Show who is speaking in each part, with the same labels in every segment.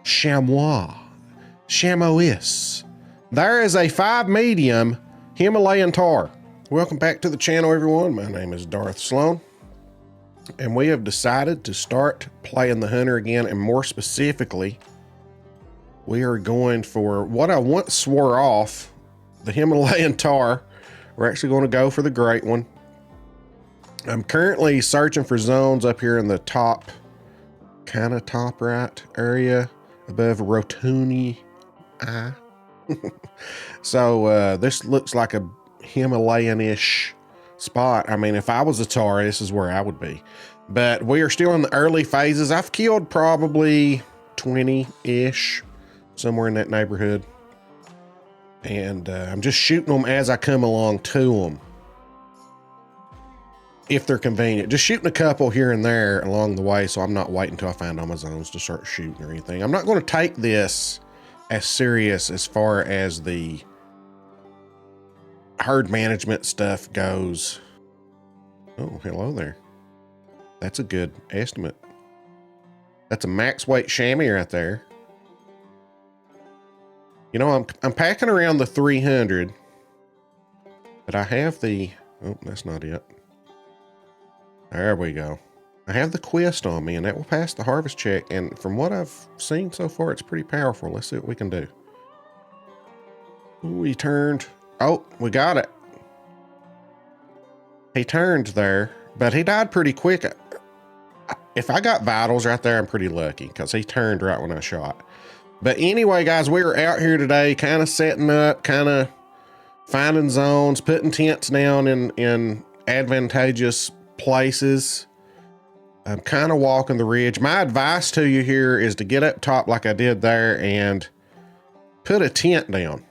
Speaker 1: chamois. Chamois. There is a 5 medium Himalayan tar. Welcome back to the channel, everyone. My name is Darth Sloan, and we have decided to start playing the hunter again, and more specifically, we are going for what I once swore off, the Himalayan tar. We're actually going to go for the great one. I'm currently searching for zones up here in the top, kind of top right area above Rotuni Eye. So this looks like a Himalayan-ish spot. I mean, if I was a tar, this is where I would be. But we are still in the early phases. I've killed probably 20-ish, somewhere in that neighborhood. And I'm just shooting them as I come along to them, if they're convenient. Just shooting a couple here and there along the way, so I'm not waiting until I find all my zones to start shooting or anything. I'm not going to take this as serious as far as the herd management stuff goes. Oh, hello there. That's a good estimate. That's a max weight chamois right there. You know, I'm packing around the 300, but I have the, oh, that's not it. There we go. I have the Quest on me, and that will pass the harvest check. And from what I've seen so far, it's pretty powerful. Let's see what we can do. Ooh, he turned. Oh, we got it. He turned there, but he died pretty quick. If I got vitals right there, I'm pretty lucky because he turned right when I shot. But anyway, guys, we are out here today kind of setting up, kind of finding zones, putting tents down in advantageous places. I'm kind of walking the ridge. My advice to you here is to get up top like I did there and put a tent down.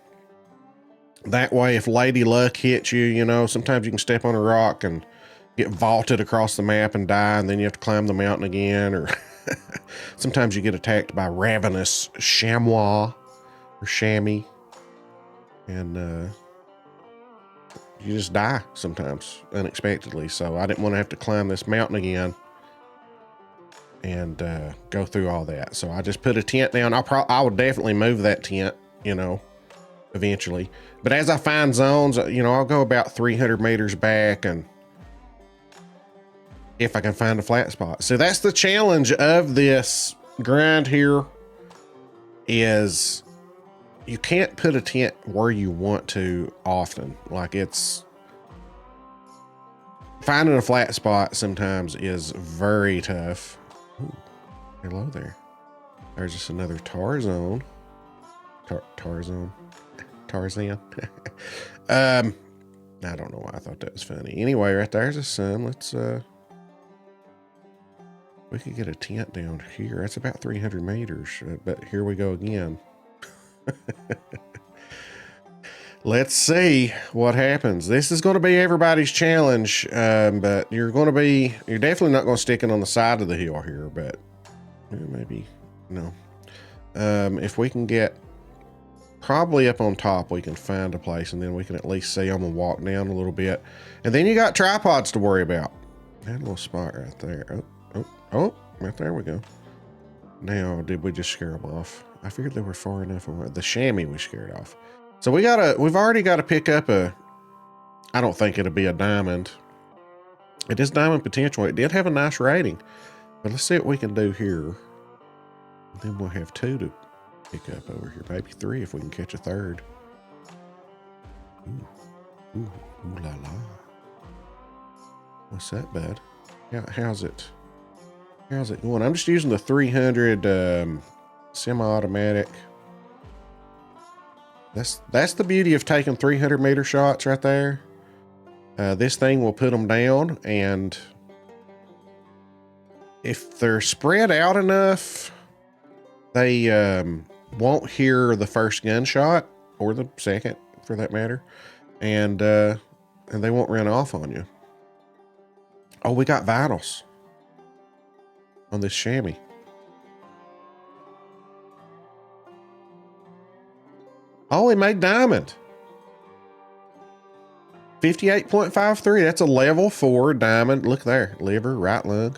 Speaker 1: That way, if Lady Luck hits you, you know, sometimes you can step on a rock and get vaulted across the map and die, and then you have to climb the mountain again, or sometimes you get attacked by ravenous chamois or chamois, and you just die sometimes unexpectedly. So I didn't want to have to climb this mountain again and go through all that. So I just put a tent down. I would definitely move that tent, you know, eventually. But as I find zones, you know, I'll go about 300 meters back, and if I can find a flat spot. So that's the challenge of this grind here, is you can't put a tent where you want to often. Like, it's finding a flat spot sometimes is very tough. Ooh, hello there. There's just another Tarzan. Tarzan. I don't know why I thought that was funny. Anyway, right there's the sun. Let's we could get a tent down here. That's about 300 meters, but here we go again. Let's see what happens. This is going to be everybody's challenge, but you're definitely not going to stick it on the side of the hill here, but maybe, no. If we can get probably up on top, we can find a place, and then we can at least see them and walk down a little bit. And then you got tripods to worry about. That little spot right there. Oh, right there we go. Now, did we just scare them off? I figured they were far enough away. The chamois we scared off. So we've already got to pick up I don't think it'll be a diamond. It is diamond potential. It did have a nice rating, but let's see what we can do here. And then we'll have 2 to pick up over here. Maybe 3 if we can catch a third. Ooh la la. What's that, bud? How's it going? I'm just using the 300 semi-automatic. That's the beauty of taking 300 meter shots right there. This thing will put them down, and if they're spread out enough, they won't hear the first gunshot, or the second for that matter, and they won't run off on you. Oh, we got vitals on this chamois. Oh, he made diamond. 58.53. That's a level 4 diamond. Look there. Liver, right lung.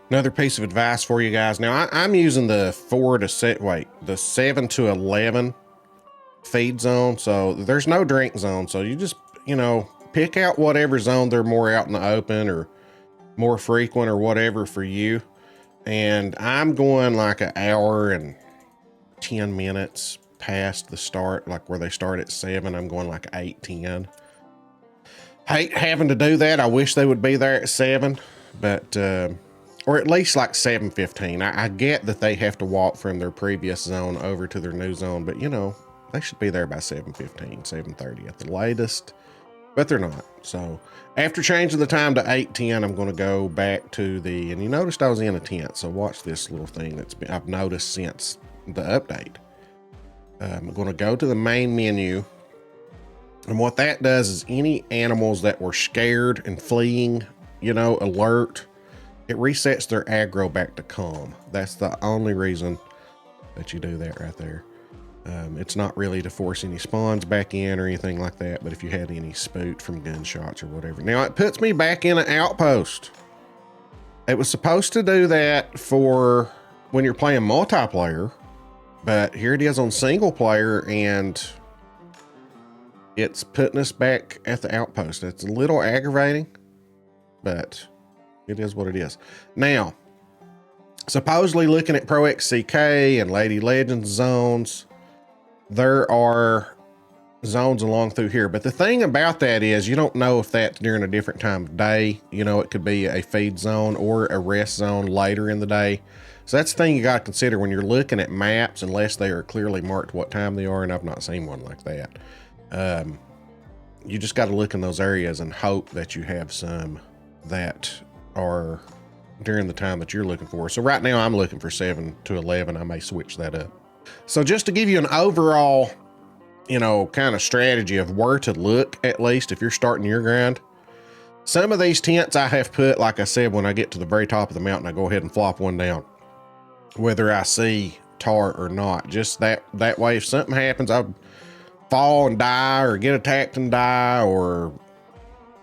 Speaker 1: Another piece of advice for you guys. Now I'm using the 7 to 11 feed zone. So there's no drink zone. So you just, pick out whatever zone they're more out in the open or more frequent or whatever for you. And I'm going like an hour and 10 minutes past the start, like where they start at 7. I'm going like 8:10. Hate having to do that. I wish they would be there at 7, but, or at least like 7:15. I get that they have to walk from their previous zone over to their new zone, but they should be there by 7:15, 7:30 at the latest, but they're not. So after changing the time to 8:10, I'm going to go back to and you noticed I was in a tent. So watch this little thing I've noticed since the update. I'm going to go to the main menu. And what that does is any animals that were scared and fleeing, alert, it resets their aggro back to calm. That's the only reason that you do that right there. It's not really to force any spawns back in or anything like that, but if you had any spooked from gunshots or whatever. Now it puts me back in an outpost. It was supposed to do that for when you're playing multiplayer, but here it is on single player, and it's putting us back at the outpost. It's a little aggravating, but it is what it is. Now, supposedly looking at Pro XCK and Lady Legends zones, there are zones along through here. But the thing about that is you don't know if that's during a different time of day. It could be a feed zone or a rest zone later in the day. So that's the thing you got to consider when you're looking at maps, unless they are clearly marked what time they are, and I've not seen one like that. You just got to look in those areas and hope that you have some that are during the time that you're looking for. So right now I'm looking for 7 to 11. I may switch that up. So just to give you an overall, kind of strategy of where to look, at least if you're starting your grind, some of these tents I have put, like I said, when I get to the very top of the mountain, I go ahead and flop one down, whether I see tar or not. Just that way, if something happens, I fall and die or get attacked and die, or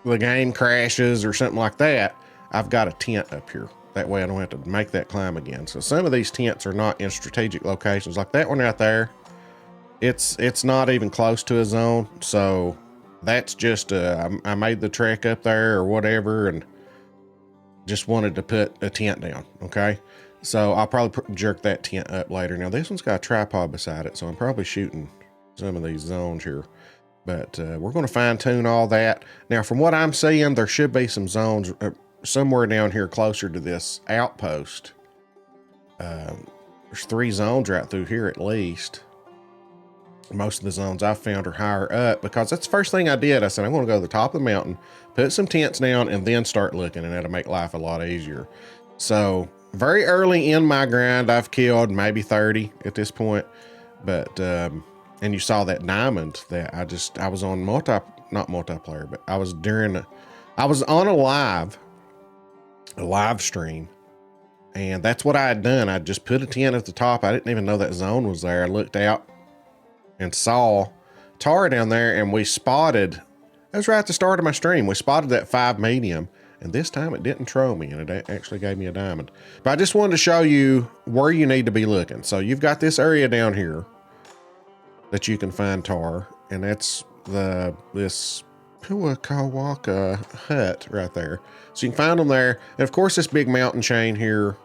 Speaker 1: the game crashes or something like that, I've got a tent up here. That way I don't have to make that climb again. So some of these tents are not in strategic locations, like that one right there. It's not even close to a zone. So that's just, I made the trek up there or whatever, and just wanted to put a tent down. Okay. So I'll probably jerk that tent up later. Now this one's got a tripod beside it, so I'm probably shooting some of these zones here, but we're going to fine tune all that. Now, from what I'm seeing, there should be some zones somewhere down here closer to this outpost. There's 3 zones right through here at least. Most of the zones I've found are higher up, because that's the first thing I did. I said, I'm going to go to the top of the mountain, put some tents down, and then start looking, and that'll make life a lot easier. So very early in my grind, I've killed maybe 30 at this point, but and you saw that diamond that I was on not multiplayer, but I was on a live stream, and that's what I had done. I just put a tent at the top. I didn't even know that zone was there. I looked out and saw tar down there, and we spotted, that was right at the start of my stream, we spotted that 5 medium, and this time it didn't troll me, and it actually gave me a diamond. But I just wanted to show you where you need to be looking. So you've got this area down here that you can find tar, and that's this Puakawaka hut right there. So you can find them there. And of course, this big mountain chain here,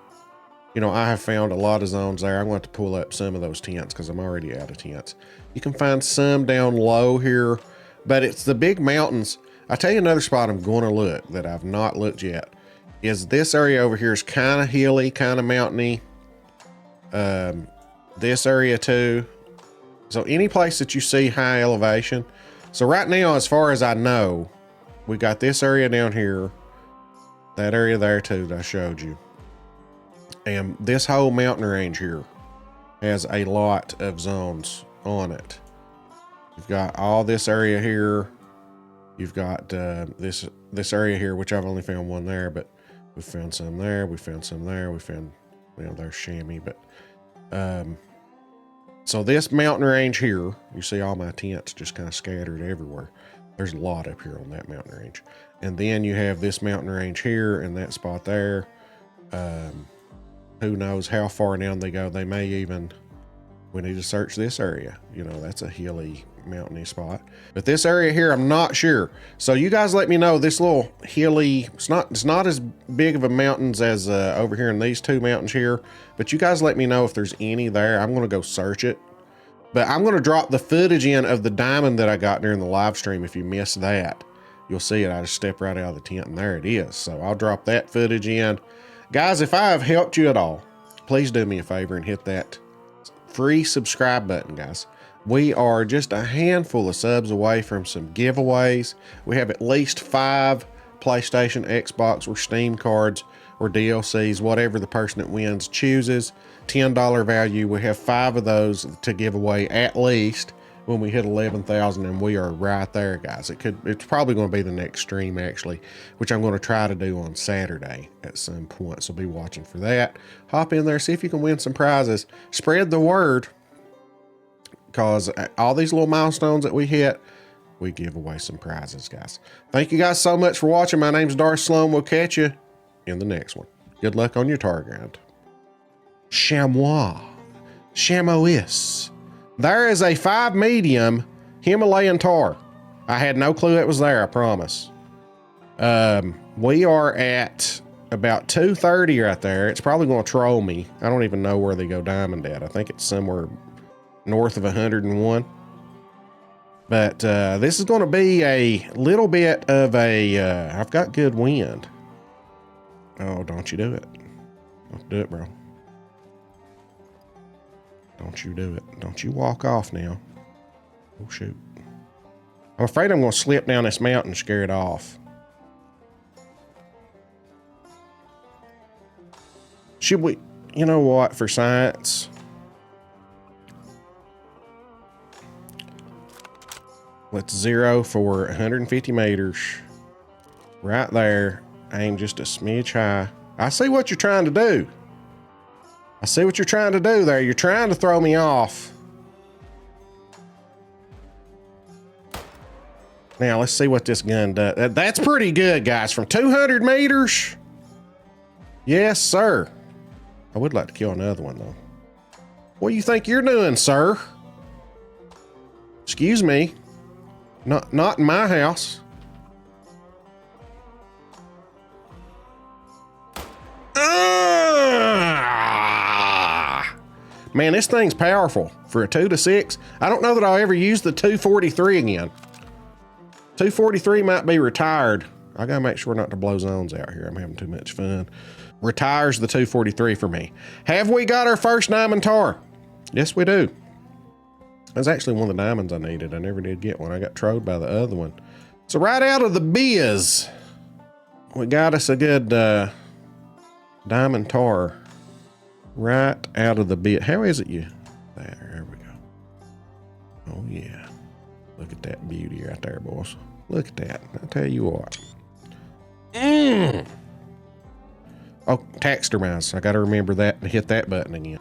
Speaker 1: I have found a lot of zones there. I'm going to pull up some of those tents because I'm already out of tents. You can find some down low here, but it's the big mountains. I'll tell you another spot I'm going to look that I've not looked yet, is this area over here is kind of hilly, kind of mountainy. This area too. So any place that you see high elevation. So right now, as far as I know, we got this area down here, that area there too that I showed you. And this whole mountain range here has a lot of zones on it. You've got all this area here. You've got this area here, which I've only found one there, but we found some there. We found some there. We found, there's chamois, but so this mountain range here, you see all my tents just kind of scattered everywhere. There's a lot up here on that mountain range. And then you have this mountain range here and that spot there. Who knows how far down they go. They may even, we need to search this area. You know, that's a hilly, mountainy spot. But this area here, I'm not sure. So you guys let me know. This little hilly, it's not as big of a mountains as over here in these two mountains here. But you guys let me know if there's any there. I'm going to go search it. But I'm going to drop the footage in of the diamond that I got during the live stream. If you missed that, you'll see it. I just step right out of the tent and there it is. So I'll drop that footage in. Guys, if I have helped you at all, please do me a favor and hit that free subscribe button, guys. We are just a handful of subs away from some giveaways. We have at least 5 PlayStation, Xbox, or Steam cards, or DLCs, whatever the person that wins chooses. $10 value. We have 5 of those to give away at least when we hit 11,000, and we are right there, guys. It's probably going to be the next stream, actually, which I'm going to try to do on Saturday at some point. So be watching for that. Hop in there, see if you can win some prizes. Spread the word, because all these little milestones that we hit, we give away some prizes, guys. Thank you guys so much for watching. My name's Darth Sloan. We'll catch you in the next one. Good luck on your tar ground. Chamois. Chamois. There is a 5 medium Himalayan tar. I had no clue it was there, I promise. We are at about 230 right there. It's probably going to troll me. I don't even know where they go diamond at. I think it's somewhere north of 101. But this is going to be a little bit of a, I've got good wind. Oh, don't you do it. Don't do it, bro. Don't you do it. Don't you walk off now. Oh, shoot. I'm afraid I'm going to slip down this mountain and scare it off. Should we, you know what, for science? Let's 0 for 150 meters. Right there. Aim just a smidge high. I see what you're trying to do. I see what you're trying to do there. You're trying to throw me off. Now, let's see what this gun does. That's pretty good, guys. From 200 meters. Yes, sir. I would like to kill another one, though. What do you think you're doing, sir? Excuse me. Not in my house. Man, this thing's powerful for a 2-6. I don't know that I'll ever use the 243 again. 243 might be retired. I gotta make sure not to blow zones out here. I'm having too much fun. Retires the 243 for me. Have we got our first diamond tar? Yes, we do. That's actually one of the diamonds I needed. I never did get one. I got trolled by the other one. So right out of the biz, we got us a good diamond tar. Right out of the bit. How is it you? There we go. Oh yeah. Look at that beauty right there, boys. Look at that. I'll tell you what. Oh, Taxidermize. I got to remember that and hit that button again.